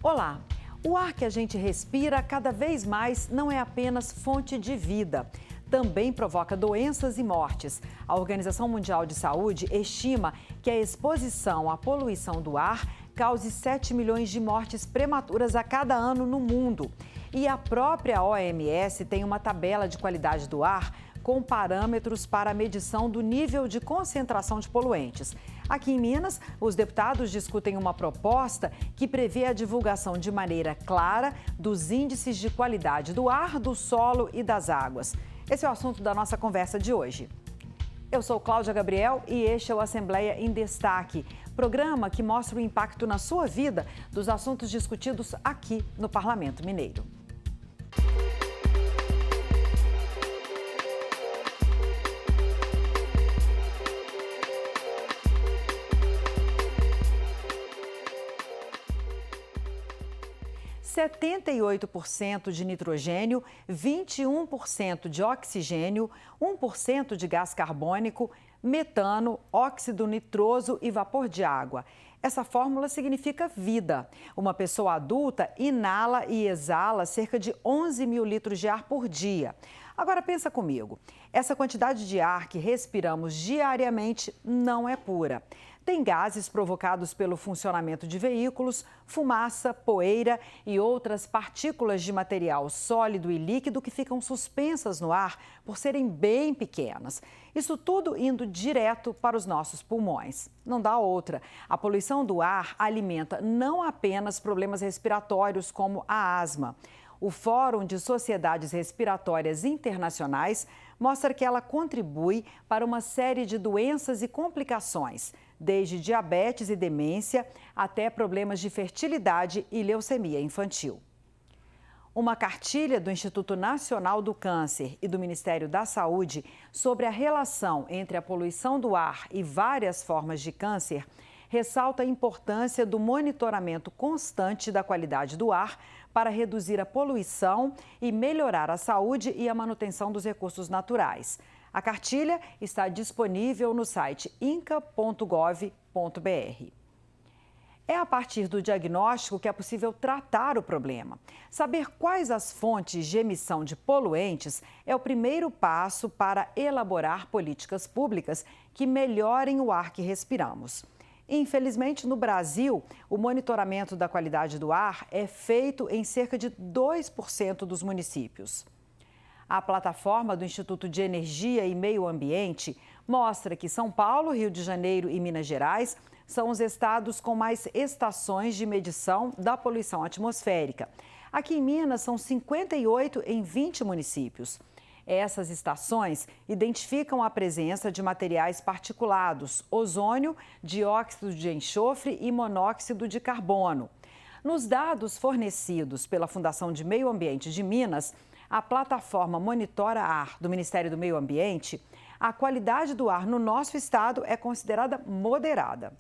Olá! O ar que a gente respira cada vez mais não é apenas fonte de vida. Também provoca doenças e mortes. A Organização Mundial de Saúde estima que a exposição à poluição do ar cause 7 milhões de mortes prematuras a cada ano no mundo. E a própria OMS tem uma tabela de qualidade do ar com parâmetros para a medição do nível de concentração de poluentes. Aqui em Minas, os deputados discutem uma proposta que prevê a divulgação de maneira clara dos índices de qualidade do ar, do solo e das águas. Esse é o assunto da nossa conversa de hoje. Eu sou Cláudia Gabriel e este é o Assembleia em Destaque, programa que mostra o impacto na sua vida dos assuntos discutidos aqui no Parlamento Mineiro. 78% de nitrogênio, 21% de oxigênio, 1% de gás carbônico, metano, óxido nitroso e vapor de água. Essa fórmula significa vida. Uma pessoa adulta inala e exala cerca de 11 mil litros de ar por dia. Agora pensa comigo, essa quantidade de ar que respiramos diariamente não é pura. Tem gases provocados pelo funcionamento de veículos, fumaça, poeira e outras partículas de material sólido e líquido que ficam suspensas no ar por serem bem pequenas. Isso tudo indo direto para os nossos pulmões. Não dá outra. A poluição do ar alimenta não apenas problemas respiratórios como a asma. O Fórum de Sociedades Respiratórias Internacionais mostra que ela contribui para uma série de doenças e complicações, desde diabetes e demência até problemas de fertilidade e leucemia infantil. Uma cartilha do Instituto Nacional do Câncer e do Ministério da Saúde sobre a relação entre a poluição do ar e várias formas de câncer ressalta a importância do monitoramento constante da qualidade do ar para reduzir a poluição e melhorar a saúde e a manutenção dos recursos naturais. A cartilha está disponível no site inca.gov.br. É a partir do diagnóstico que é possível tratar o problema. Saber quais as fontes de emissão de poluentes é o primeiro passo para elaborar políticas públicas que melhorem o ar que respiramos. Infelizmente, no Brasil, o monitoramento da qualidade do ar é feito em cerca de 2% dos municípios. A plataforma do Instituto de Energia e Meio Ambiente mostra que São Paulo, Rio de Janeiro e Minas Gerais são os estados com mais estações de medição da poluição atmosférica. Aqui em Minas, são 58 em 20 municípios. Essas estações identificam a presença de materiais particulados, ozônio, dióxido de enxofre e monóxido de carbono. Nos dados fornecidos pela Fundação de Meio Ambiente de Minas, a plataforma Monitora Ar do Ministério do Meio Ambiente, a qualidade do ar no nosso estado é considerada moderada.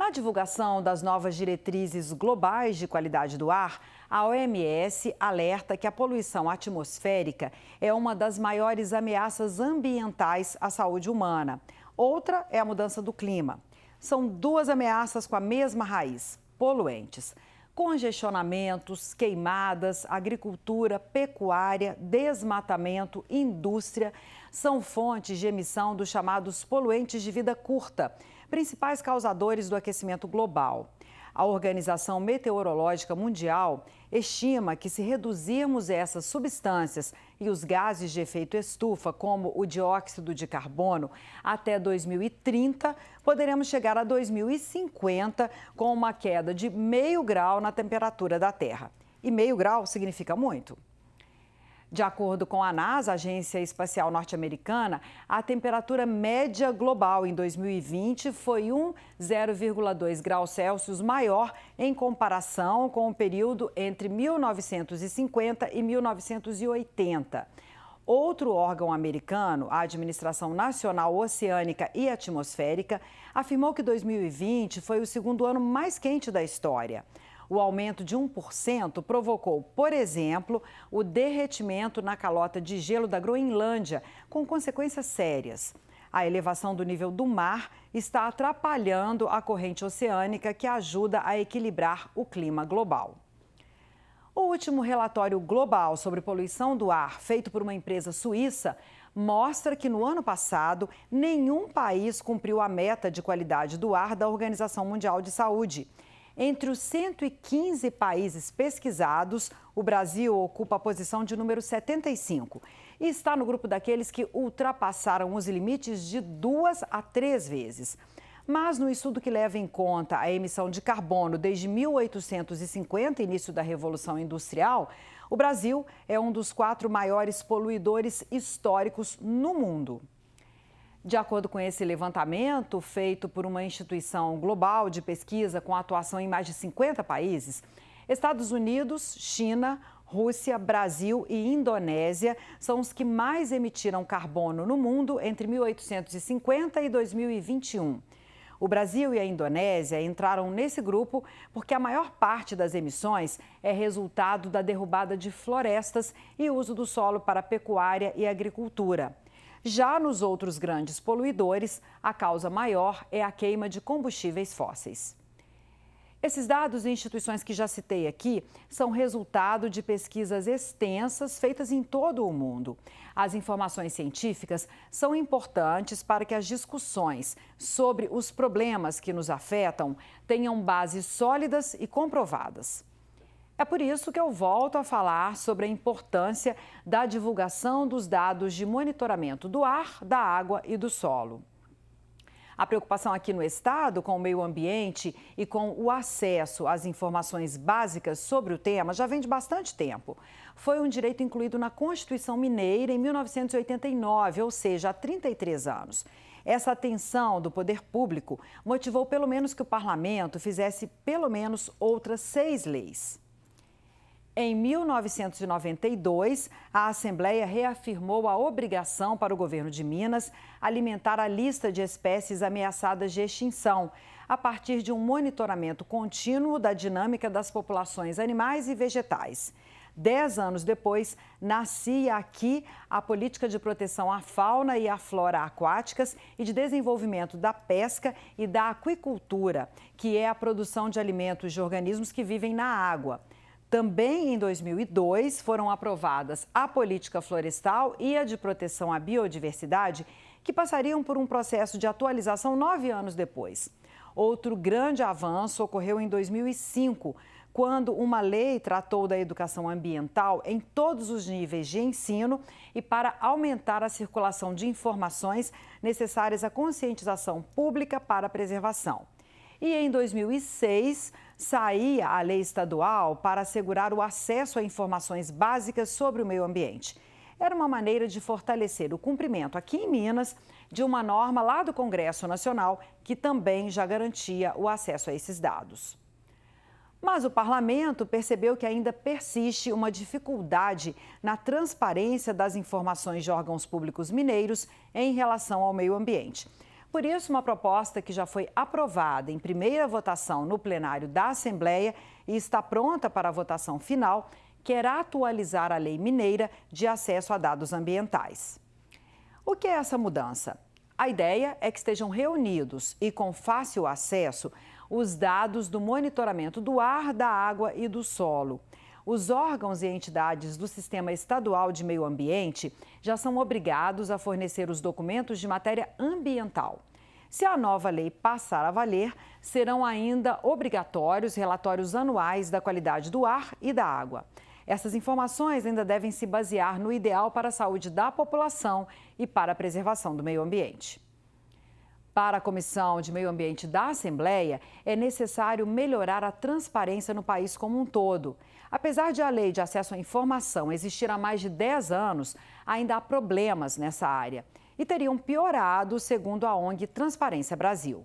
Na divulgação das novas diretrizes globais de qualidade do ar, a OMS alerta que a poluição atmosférica é uma das maiores ameaças ambientais à saúde humana. Outra é a mudança do clima. São duas ameaças com a mesma raiz: poluentes. Congestionamentos, queimadas, agricultura, pecuária, desmatamento, indústria são fontes de emissão dos chamados poluentes de vida curta, principais causadores do aquecimento global. A Organização Meteorológica Mundial estima que, se reduzirmos essas substâncias e os gases de efeito estufa, como o dióxido de carbono, até 2030, poderemos chegar a 2050 com uma queda de 0,5 grau na temperatura da Terra. E 0,5 grau significa muito. De acordo com a NASA, a Agência Espacial Norte-Americana, a temperatura média global em 2020 foi 0,2 graus Celsius maior em comparação com o período entre 1950 e 1980. Outro órgão americano, a Administração Nacional Oceânica e Atmosférica, afirmou que 2020 foi o segundo ano mais quente da história. O aumento de 1% provocou, por exemplo, o derretimento na calota de gelo da Groenlândia, com consequências sérias. A elevação do nível do mar está atrapalhando a corrente oceânica que ajuda a equilibrar o clima global. O último relatório global sobre poluição do ar, feito por uma empresa suíça, mostra que no ano passado, nenhum país cumpriu a meta de qualidade do ar da Organização Mundial de Saúde. Entre os 115 países pesquisados, o Brasil ocupa a posição de número 75 e está no grupo daqueles que ultrapassaram os limites de 2 a 3 vezes. Mas no estudo que leva em conta a emissão de carbono desde 1850, início da Revolução Industrial, o Brasil é um dos 4 maiores poluidores históricos no mundo. De acordo com esse levantamento, feito por uma instituição global de pesquisa com atuação em mais de 50 países, Estados Unidos, China, Rússia, Brasil e Indonésia são os que mais emitiram carbono no mundo entre 1850 e 2021. O Brasil e a Indonésia entraram nesse grupo porque a maior parte das emissões é resultado da derrubada de florestas e uso do solo para pecuária e agricultura. Já nos outros grandes poluidores, a causa maior é a queima de combustíveis fósseis. Esses dados e instituições que já citei aqui são resultado de pesquisas extensas feitas em todo o mundo. As informações científicas são importantes para que as discussões sobre os problemas que nos afetam tenham bases sólidas e comprovadas. É por isso que eu volto a falar sobre a importância da divulgação dos dados de monitoramento do ar, da água e do solo. A preocupação aqui no estado com o meio ambiente e com o acesso às informações básicas sobre o tema já vem de bastante tempo. Foi um direito incluído na Constituição Mineira em 1989, ou seja, há 33 anos. Essa atenção do poder público motivou pelo menos que o parlamento fizesse pelo menos outras 6 leis. Em 1992, a Assembleia reafirmou a obrigação para o governo de Minas alimentar a lista de espécies ameaçadas de extinção, a partir de um monitoramento contínuo da dinâmica das populações animais e vegetais. 10 anos depois, nascia aqui a política de proteção à fauna e à flora aquáticas e de desenvolvimento da pesca e da aquicultura, que é a produção de alimentos de organismos que vivem na água. Também em 2002 foram aprovadas a política florestal e a de proteção à biodiversidade, que passariam por um processo de atualização 9 anos depois. Outro grande avanço ocorreu em 2005, quando uma lei tratou da educação ambiental em todos os níveis de ensino e para aumentar a circulação de informações necessárias à conscientização pública para a preservação. E em 2006, saía a lei estadual para assegurar o acesso a informações básicas sobre o meio ambiente. Era uma maneira de fortalecer o cumprimento aqui em Minas de uma norma lá do Congresso Nacional que também já garantia o acesso a esses dados. Mas o parlamento percebeu que ainda persiste uma dificuldade na transparência das informações de órgãos públicos mineiros em relação ao meio ambiente. Por isso, uma proposta que já foi aprovada em primeira votação no plenário da Assembleia e está pronta para a votação final, quer atualizar a Lei Mineira de Acesso a Dados Ambientais. O que é essa mudança? A ideia é que estejam reunidos e com fácil acesso os dados do monitoramento do ar, da água e do solo. Os órgãos e entidades do Sistema Estadual de Meio Ambiente já são obrigados a fornecer os documentos de matéria ambiental. Se a nova lei passar a valer, serão ainda obrigatórios relatórios anuais da qualidade do ar e da água. Essas informações ainda devem se basear no ideal para a saúde da população e para a preservação do meio ambiente. Para a Comissão de Meio Ambiente da Assembleia, é necessário melhorar a transparência no país como um todo. Apesar de a Lei de Acesso à Informação existir há mais de 10 anos, ainda há problemas nessa área e teriam piorado, segundo a ONG Transparência Brasil.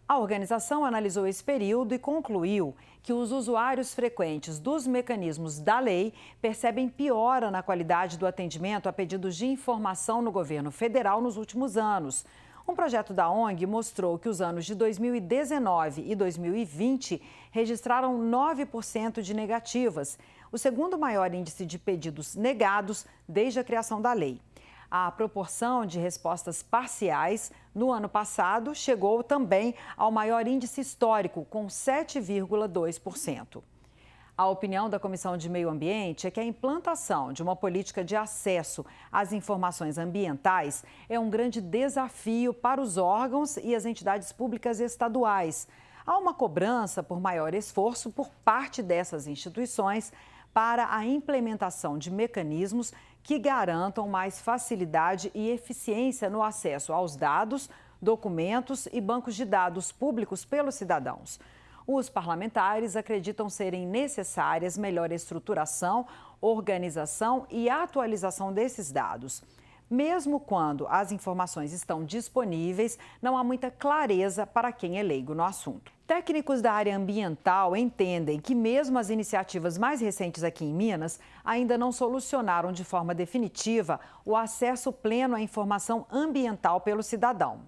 A organização analisou esse período e concluiu que os usuários frequentes dos mecanismos da lei percebem piora na qualidade do atendimento a pedidos de informação no governo federal nos últimos anos. Um projeto da ONG mostrou que os anos de 2019 e 2020 registraram 9% de negativas, o segundo maior índice de pedidos negados desde a criação da lei. A proporção de respostas parciais no ano passado chegou também ao maior índice histórico, com 7,2%. A opinião da Comissão de Meio Ambiente é que a implantação de uma política de acesso às informações ambientais é um grande desafio para os órgãos e as entidades públicas estaduais. Há uma cobrança por maior esforço por parte dessas instituições para a implementação de mecanismos que garantam mais facilidade e eficiência no acesso aos dados, documentos e bancos de dados públicos pelos cidadãos. Os parlamentares acreditam serem necessárias melhor estruturação, organização e atualização desses dados. Mesmo quando as informações estão disponíveis, não há muita clareza para quem é leigo no assunto. Técnicos da área ambiental entendem que mesmo as iniciativas mais recentes aqui em Minas ainda não solucionaram de forma definitiva o acesso pleno à informação ambiental pelo cidadão.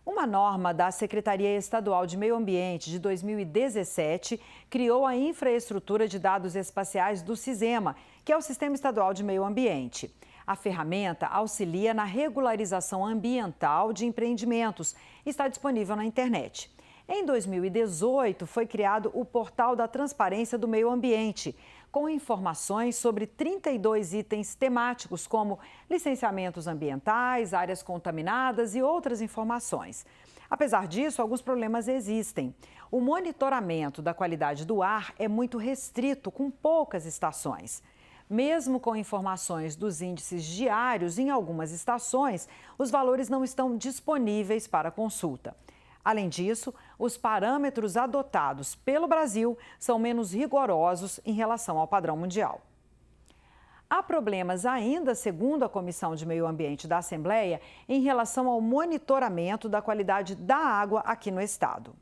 Uma norma da Secretaria Estadual de Meio Ambiente de 2017 criou a infraestrutura de dados espaciais do SISEMA, que é o Sistema Estadual de Meio Ambiente. A ferramenta auxilia na regularização ambiental de empreendimentos e está disponível na internet. Em 2018, foi criado o Portal da Transparência do Meio Ambiente, com informações sobre 32 itens temáticos, como licenciamentos ambientais, áreas contaminadas e outras informações. Apesar disso, alguns problemas existem. O monitoramento da qualidade do ar é muito restrito, com poucas estações. Mesmo com informações dos índices diários em algumas estações, os valores não estão disponíveis para consulta. Além disso, os parâmetros adotados pelo Brasil são menos rigorosos em relação ao padrão mundial. Há problemas ainda, segundo a Comissão de Meio Ambiente da Assembleia, em relação ao monitoramento da qualidade da água aqui no estado.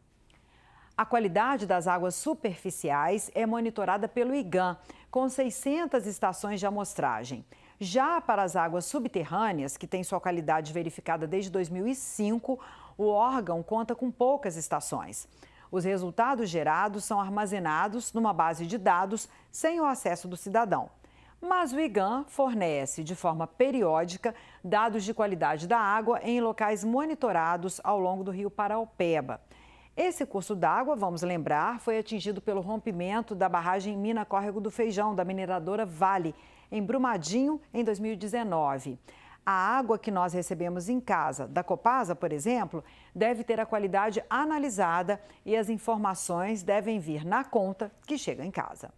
A qualidade das águas superficiais é monitorada pelo IGAM, com 600 estações de amostragem. Já para as águas subterrâneas, que têm sua qualidade verificada desde 2005, o órgão conta com poucas estações. Os resultados gerados são armazenados numa base de dados sem o acesso do cidadão. Mas o IGAM fornece, de forma periódica, dados de qualidade da água em locais monitorados ao longo do rio Paraopeba. Esse curso d'água, vamos lembrar, foi atingido pelo rompimento da barragem Mina Córrego do Feijão, da mineradora Vale, em Brumadinho, em 2019. A água que nós recebemos em casa, da Copasa, por exemplo, deve ter a qualidade analisada e as informações devem vir na conta que chega em casa.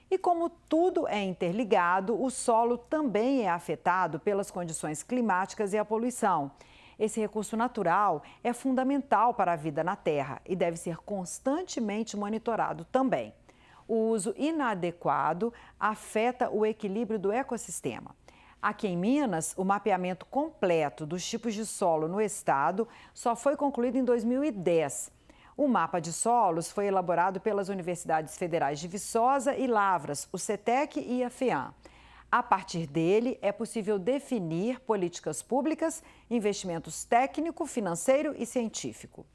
E como tudo é interligado, o solo também é afetado pelas condições climáticas e a poluição. Esse recurso natural é fundamental para a vida na Terra e deve ser constantemente monitorado também. O uso inadequado afeta o equilíbrio do ecossistema. Aqui em Minas, o mapeamento completo dos tipos de solo no estado só foi concluído em 2010. O mapa de solos foi elaborado pelas Universidades Federais de Viçosa e Lavras, o CETEC e a FEAM. A partir dele, é possível definir políticas públicas, investimentos técnico, financeiro e científico.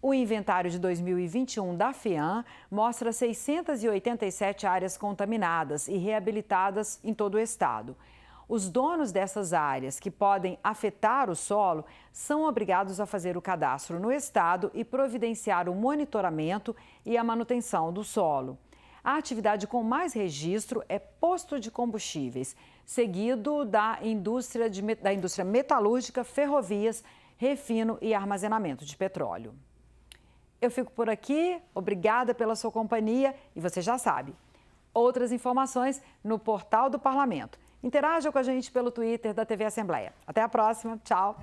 O inventário de 2021 da FEAM mostra 687 áreas contaminadas e reabilitadas em todo o estado. Os donos dessas áreas, que podem afetar o solo, são obrigados a fazer o cadastro no estado e providenciar o monitoramento e a manutenção do solo. A atividade com mais registro é posto de combustíveis, seguido da indústria metalúrgica, ferrovias, refino e armazenamento de petróleo. Eu fico por aqui, obrigada pela sua companhia e você já sabe, outras informações no portal do Parlamento. Interaja com a gente pelo Twitter da TV Assembleia. Até a próxima, tchau!